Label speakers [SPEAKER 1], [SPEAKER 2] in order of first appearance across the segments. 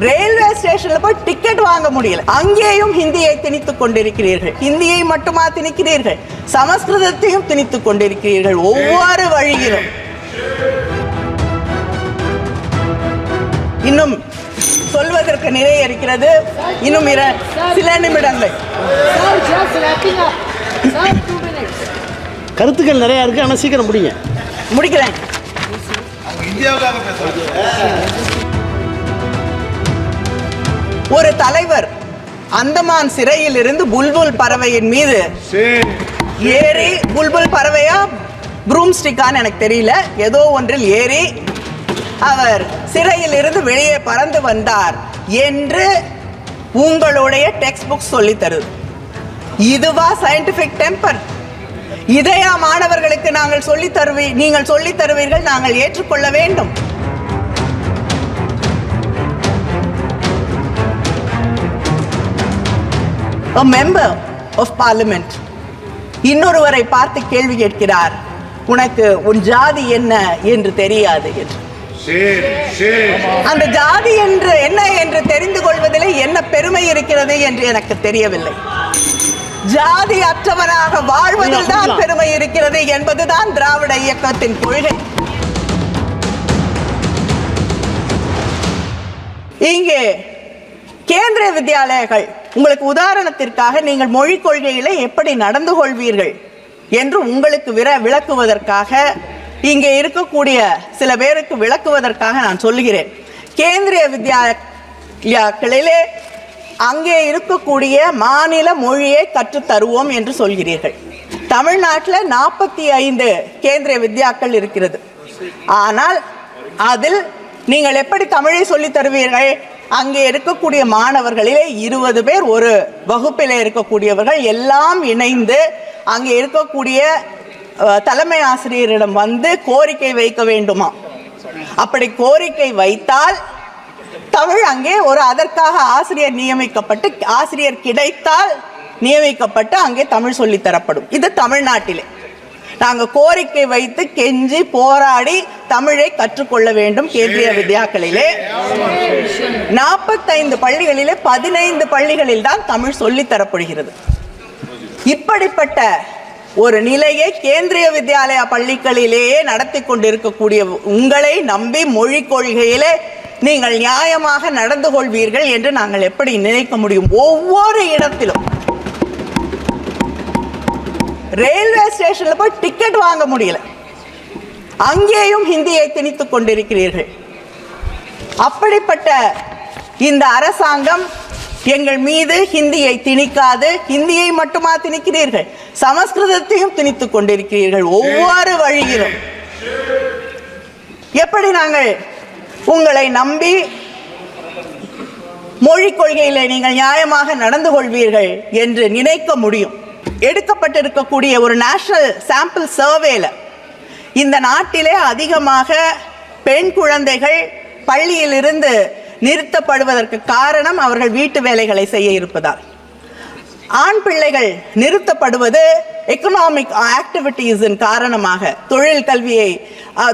[SPEAKER 1] Railway ஸ்டேஷன்ல போய் ticket வாங்க முடியல. அங்கேயும் ஹிந்தியை திணித்துக் கொண்டிருக்கிறீர்கள். ஹிந்தியை மட்டுமா திணிக்கிறீர்கள், சமஸ்கிருதத்தையும் திணித்துக் கொண்டிருக்கிறீர்கள். ஒவ்வொரு வழியிலும் இன்னும் சொல்வதற்கு நிறைய இருக்கிறது. இன்னும் சில நிமிடங்கள்.
[SPEAKER 2] கருத்துக்கள் நிறைய இருக்கு, ஆனால் சீக்கிரம் முடிக்கிறேன்.
[SPEAKER 1] ஒரு தலைவர் அந்தமான் சிறையில் இருந்து புல்புல் பறவையின் மீது ஏறி, புல்புல் பறவையா ப்ரூம்ஸ்டிக்கான்னு எனக்கு தெரியல, ஏதோ ஒன்றில் ஏறி அவர் சிறையில் இருந்து வெளியே பறந்து வந்தார் என்று உங்களுடைய டெக்ஸ்ட் புக் சொல்லி தருது. இதுவா சயின்டிபிக் டெம்பர்? இதையா மாணவர்களுக்கு நீங்கள் சொல்லி தருவீர்கள், நாங்கள் ஏற்றுக்கொள்ள வேண்டும்? A member of parliament இன்னொருவரை பார்த்து கேள்வி கேட்கிறார், உனக்கு உன் ஜாதி என்ன என்று தெரியாது என்று. அந்த ஜாதி என்று என்ன என்று தெரிந்து கொள்வதிலே என்ன பெருமை இருக்கிறது என்று எனக்கு தெரியவில்லை. ஜாதி அற்றவராக வாழ்வதில் தான் பெருமை இருக்கிறது என்பதுதான் திராவிட இயக்கத்தின் கொள்கை. இங்கே கேந்திரிய வித்யாலயங்கள், உங்களுக்கு உதாரணத்திற்காக நீங்கள் மொழிக் கொள்கையில எப்படி நடந்து கொள்வீர்கள் என்று உங்களுக்கு விளக்குவதற்காக, இங்கே இருக்கக்கூடிய சில பேருக்கு விளக்குவதற்காக நான் சொல்லுகிறேன். கேந்திரிய வித்யாலயங்களிலே அங்கே இருக்கக்கூடிய மாநில மொழியை கற்றுத் தருவோம் என்று சொல்கிறீர்கள். தமிழ்நாட்டில் 45 கேந்திரிய வித்யாக்கள் இருக்கிறது. ஆனால் அதில் நீங்கள் எப்படி தமிழை சொல்லித் தருவீர்கள்? அங்கே இருக்கக்கூடிய மாணவர்களிலே 20 பேர் ஒரு வகுப்பிலே இருக்கக்கூடியவர்கள் எல்லாம் இணைந்து அங்கே இருக்கக்கூடிய தலைமை ஆசிரியரிடம் வந்து கோரிக்கை வைக்க வேண்டுமா? அப்படி கோரிக்கை வைத்தால் தமிழ் அங்கே அதற்காக ஆசிரியர் நியமிக்கப்பட்டு, ஆசிரியர் கிடைத்தால் நியமிக்கப்பட்டு அங்கே தமிழ் சொல்லித் தரப்படும். இது தமிழ்நாட்டிலே நாங்கள் கோரிக்கை வைத்து கெஞ்சி போராடி தமிழை கற்றுக்கொள்ள வேண்டும். கேந்திரிய வித்யாக்களிலே 45 பள்ளிகளிலே 15 பள்ளிகளில் தான் தமிழ் சொல்லித் தரப்படுகிறது. இப்படிப்பட்ட ஒரு நிலையை கேந்திரிய வித்யாலய பள்ளிகளிலேயே நடத்தி கொண்டிருக்கக்கூடிய உங்களை நம்பி மொழிக் கொள்கையிலே நீங்கள் நியாயமாக நடந்து கொள்வீர்கள் என்று நாங்கள் எப்படி நினைக்க முடியும்? ஒவ்வொரு இடத்திலும் ரயில்வே ஸ்டேஷன்ல போய் டிக்கெட் வாங்க முடியல, அங்கேயும் ஹிந்தியை திணித்துக் கொண்டிருக்கிறீர்கள். அப்படிப்பட்ட இந்த அரசாங்கம் எங்கள் மீது ஹிந்தியை திணிக்காது, ஹிந்தியை மட்டுமா திணிக்கிறீர்கள், சமஸ்கிருதத்தையும் திணித்துக் கொண்டிருக்கிறீர்கள். ஒவ்வொரு வழியிலும் எப்படி நாங்கள் உங்களை நம்பி மொழிக் கொள்கையில நீங்கள் நியாயமாக நடந்து கொள்வீர்கள் என்று நினைக்க முடியும்? எடுக்கப்பட்டிருக்கக்கூடிய ஒரு நேஷனல் சாம்பிள் சர்வேல இந்த நாட்டிலே அதிகமாக பெண் குழந்தைகள் பள்ளியிலிருந்து நிறுத்தப்படுவதற்கு காரணம் அவர்கள் வீட்டு வேலைகளை செய்ய இருப்பதால். ஆண் பிள்ளைகள் நிறுத்தப்படுவது எக்கனாமிக் ஆக்டிவிட்டீஸின் காரணமாக,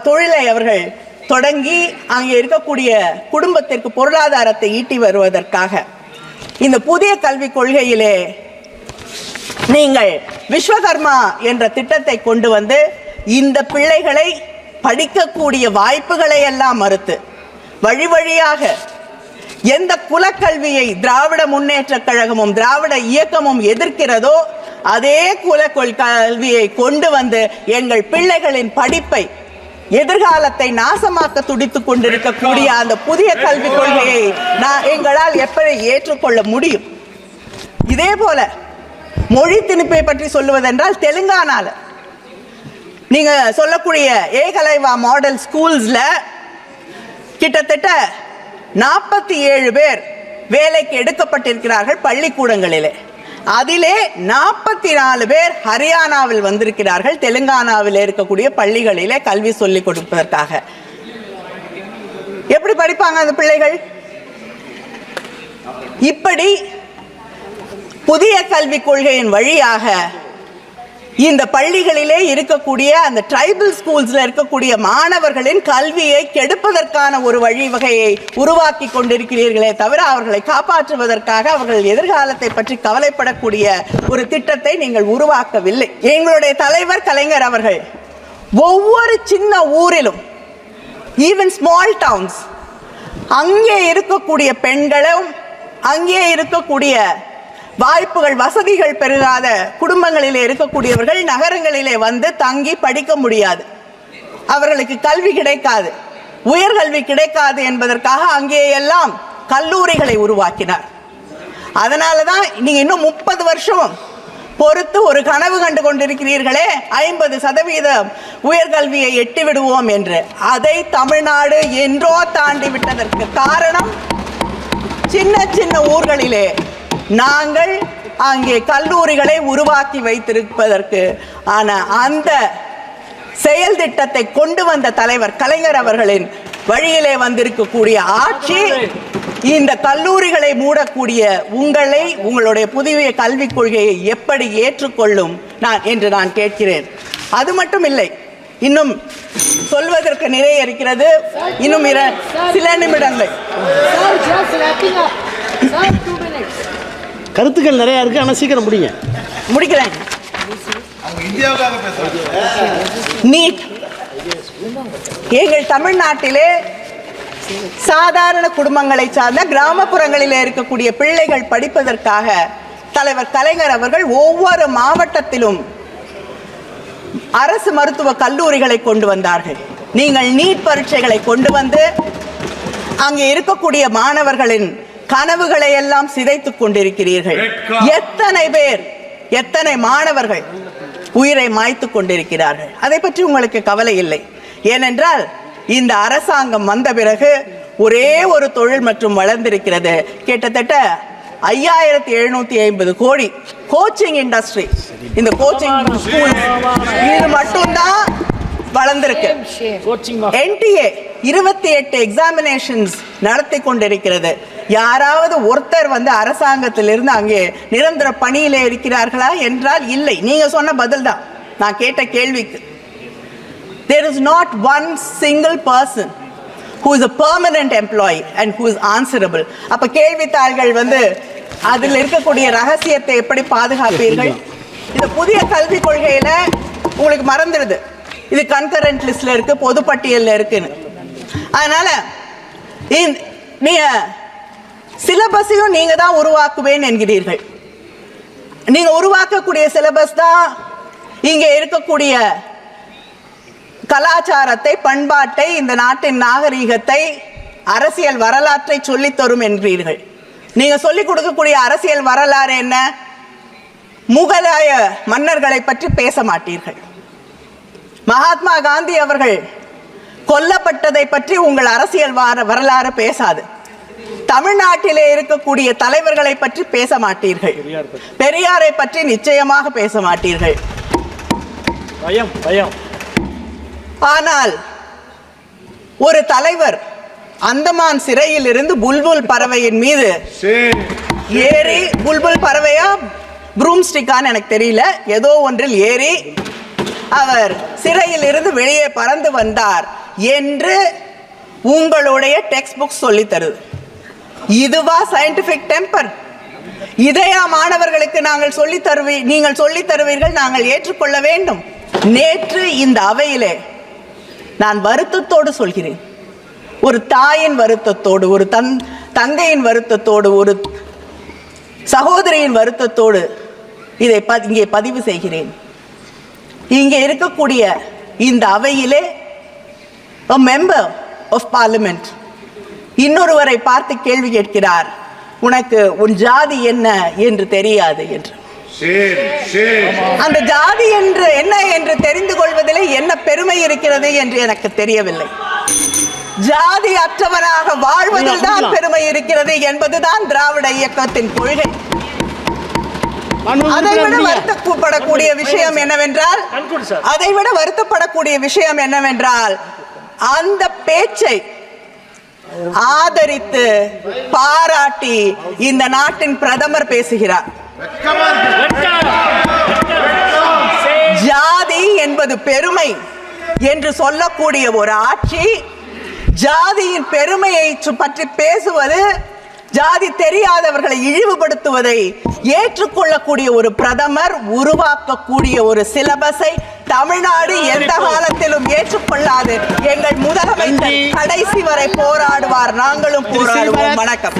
[SPEAKER 1] தொழிலை அவர்கள் தொடங்கி அங்கே இருக்கக்கூடிய குடும்பத்திற்கு பொருளாதாரத்தை ஈட்டி வருவதற்காக. இந்த புதிய கல்விக் கொள்கையிலே நீங்கள் விஸ்வகர்மா என்ற திட்டத்தை கொண்டு வந்து இந்த பிள்ளைகளை படிக்கக்கூடிய வாய்ப்புகளை எல்லாம் மறுத்து, வழி வழியாக எந்த குலக்கல்வியை திராவிட முன்னேற்ற கழகமும் திராவிட இயக்கமும் எதிர்க்கிறதோ அதே குலக்கல்வியை கொண்டு வந்து எங்கள் பிள்ளைகளின் படிப்பை, எதிர்காலத்தை நாசமாக்க துடித்துக் கொண்டிருக்கக்கூடிய அந்த புதிய கல்விக் கொள்கையை எங்களால் எப்படி ஏற்றுக்கொள்ள முடியும்? இதே போல மொழி திணிப்பை பற்றி சொல்லுவதென்றால், தெலுங்கானால நீங்க சொல்லக்கூடிய ஏகலைவா மாடல் ஸ்கூல்ஸ்ல கிட்டத்தட்ட 47 பேர் வேலைக்கு எடுக்கப்பட்டிருக்கிறார்கள் பள்ளிக்கூடங்களிலே. அதிலே 44 பேர் ஹரியானாவில் வந்திருக்கிறார்கள், தெலுங்கானாவில் இருக்கக்கூடிய பள்ளிகளிலே கல்வி சொல்லிக் கொடுப்பதற்காக. எப்படி படிப்பாங்க அந்த பிள்ளைகள்? இப்படி புதிய கல்விக் கொள்கையின் வழியாக இந்த பள்ளிகளிலே இருக்கக்கூடிய அந்த ட்ரைபல் ஸ்கூல்ஸ்ல இருக்கக்கூடிய மாணவர்களின் கல்வியை கெடுப்பதற்கான ஒரு வழிவகையை உருவாக்கி கொண்டிருக்கிறீர்களே தவிர அவர்களை காப்பாற்றுவதற்காக அவர்கள் எதிர்காலத்தை பற்றி கவலைப்படக்கூடிய ஒரு திட்டத்தை நீங்கள் உருவாக்கவில்லை. எங்களுடைய தலைவர் கலைஞர் அவர்கள் ஒவ்வொரு சின்ன ஊரிலும், ஈவன் ஸ்மால் டவுன்ஸ், அங்கே இருக்கக்கூடிய பெண்களும் அங்கே இருக்கக்கூடிய வாய்ப்புகள் வசதிகள் பெருகாத குடும்பங்களிலே இருக்கக்கூடியவர்கள் நகரங்களிலே வந்து தங்கி படிக்க முடியாது, அவர்களுக்கு கல்வி கிடைக்காது, உயர்கல்வி கிடைக்காது என்பதற்காக அங்கே எல்லாம் கல்லூரிகளை உருவாக்கினார். அதனால தான் நீங்க இன்னும் 30 வருஷம் பொறுத்து ஒரு கனவு கண்டு கொண்டிருக்கிறீர்களே 50% உயர்கல்வியை எட்டி விடுவோம் என்று. அதை தமிழ்நாடு என்றோ தாண்டி விட்டதற்கு காரணம் சின்ன சின்ன ஊர்களிலே நாங்கள் அங்கே கல்லூரிகளை உருவாக்கி வைத்திருப்பதற்கு ஆன அந்த செயல் திட்டத்தை கொண்டு வந்த தலைவர் கலைஞர் அவர்களின் வழியிலே வந்திருக்கக்கூடிய ஆட்சி இந்த கல்லூரிகளை மூடக்கூடிய உங்களை, உங்களுடைய புதிய கல்விக் கொள்கையை எப்படி ஏற்றுக்கொள்ளும் என்று நான் கேட்கிறேன். அது மட்டும் இல்லை, இன்னும் சொல்வதற்கு நிறைய இருக்கிறது. இன்னும் சில நிமிடங்கள்.
[SPEAKER 2] கருத்துக்கள் நிறைய இருக்கு, ஆனால் சீக்கிரம்
[SPEAKER 1] முடிக்கிறேன். நீட் எங்கள் தமிழ்நாட்டிலே சாதாரண குடும்பங்களை சார்ந்த கிராமப்புறங்களில் இருக்கக்கூடிய பிள்ளைகள் படிப்பதற்காக தலைவர் கலைஞர் அவர்கள் ஒவ்வொரு மாவட்டத்திலும் அரசு மருத்துவ கல்லூரிகளை கொண்டு வந்தார்கள். நீங்கள் நீட் பரீட்சைகளை கொண்டு வந்து அங்கே இருக்கக்கூடிய மாணவர்களின் கனவுகளை எல்லாம் சிதைத்துக் கொண்டிருக்கிறீர்கள். எத்தனை பேர், எத்தனை மாணவர்கள் உயிரை மாய்த்துக் கொண்டிருக்கிறார்கள். அதை பற்றி உங்களுக்கு கவலை இல்லை. ஏனென்றால் இந்த அரசாங்கம் வந்த பிறகு ஒரே ஒரு தொழில் மற்றும் வளர்ந்திருக்கிறது. கிட்டத்தட்ட 5750 கோடி கோச்சிங் இண்டஸ்ட்ரி, இந்த கோச்சிங் ஸ்கூல், இது மட்டும்தான் வளர்ந்திருக்கு. NTA 28 எக்ஸாமினேஷன்ஸ் நடத்தி கொண்டிருக்கிறது. யாராவது ஒருத்தர் வந்து அரசாங்கத்திலிருந்து அங்கே நிரந்தர பணியிலே இருக்கிறார்களா என்றால் இல்லை. நீங்க சொன்ன பதில் தான் நான் கேட்ட கேள்விக்கு. There is not one single person who is a permanent employee and who is answerable. அப்ப கேள்வித்தாள்கள் வந்து அதில் இருக்கக்கூடிய ரகசியத்தை எப்படி பாதுகாப்பீர்கள்? இந்த புதிய கல்விக் கொள்கையில உங்களுக்கு மறந்துடுது, இது கன்கரண்ட் லிஸ்ட்ல இருக்கு, பொதுப்பட்டியல்ல இருக்குன்னு. அதனால நீங்க சிலபஸையும் நீங்க தான் உருவாக்குவேன் என்கிறீர்கள். நீங்க உருவாக்கக்கூடிய சிலபஸ் தான் இங்க இருக்கக்கூடிய கலாச்சாரத்தை, பண்பாட்டை, இந்த நாட்டின் நாகரீகத்தை, அரசியல் வரலாற்றை சொல்லித் தரும் என்கிறீர்கள். நீங்க சொல்லிக் கொடுக்கக்கூடிய அரசியல் வரலாறு என்ன? முகலாய மன்னர்களை பற்றி பேச மாட்டீர்கள். மகாத்மா காந்தி அவர்கள் கொல்லப்பட்டதை பற்றி உங்கள் அரசியல் வரலாறு பேசாது. தமிழ்நாட்டிலே இருக்கக்கூடிய தலைவர்களை பற்றி பேச மாட்டீர்கள். பெரியாரை பற்றி நிச்சயமாக பேச மாட்டீர்கள். ஆனால் ஒரு தலைவர் அந்தமான் சிறையில் இருந்து புல்புல் பறவையின் மீது ஏறி, புல்புல் பறவையா ப்ரூம்ஸ்டிக்கான்னு எனக்கு தெரியல, ஏதோ ஒன்றில் ஏறி அவர் சிறையில் இருந்து வெளியே பறந்து வந்தார் என்று உங்களுடைய டெக்ஸ்ட் புக் சொல்லி தருது. இதுவா சயின்டிபிக் டெம்பர்? இதையா மாணவர்களுக்கு நீங்கள் சொல்லி தருவீர்கள், நாங்கள் ஏற்றுக்கொள்ள வேண்டும்? நேற்று இந்த அவையிலே நான் வருத்தத்தோடு சொல்கிறேன், ஒரு தாயின் வருத்தத்தோடு, ஒரு தங்கையின் வருத்தத்தோடு, ஒரு சகோதரியின் வருத்தத்தோடு இதை இங்கே பதிவு செய்கிறேன். இங்கே இருக்கக்கூடிய இந்த அவையிலே a member of parliament இன்னொருவரை பார்த்து கேள்வி கேட்கிறார், உனக்கு உன் ஜாதி என்ன என்று தெரியாது என்று. அந்த ஜாதி என்று என்ன என்று தெரிந்து கொள்வதிலே என்ன பெருமை இருக்கிறது என்று எனக்கு தெரியவில்லை. ஜாதி அற்றவராக வாழ்வதில் தான் பெருமை இருக்கிறது என்பதுதான் திராவிட இயக்கத்தின் கொள்கை. அதைவிட வருத்தப்படக்கூடிய விஷயம் என்னவென்றால் அந்த பேச்சை ஆதரித்து பாராட்டி இந்த நாட்டின் பிரதமர் பேசுகிறார். என்பது பெருமை என்று சொல்லக்கூடிய ஒரு ஆட்சி, ஜாதியின் பெருமையை பற்றி பேசுவது, ஜாதி தெரியாதவர்களை இழிவுபடுத்துவதை ஏற்றுக்கொள்ளக்கூடிய ஒரு பிரதமர் உருவாக்கக்கூடிய ஒரு சிலபஸை தமிழ்நாடு எந்த காலத்திலும் ஏற்றுக்கொள்ளாது. எங்கள் முதலமைச்சர் கடைசி வரை போராடுவார், நாங்களும் போராடுவோம். வணக்கம்.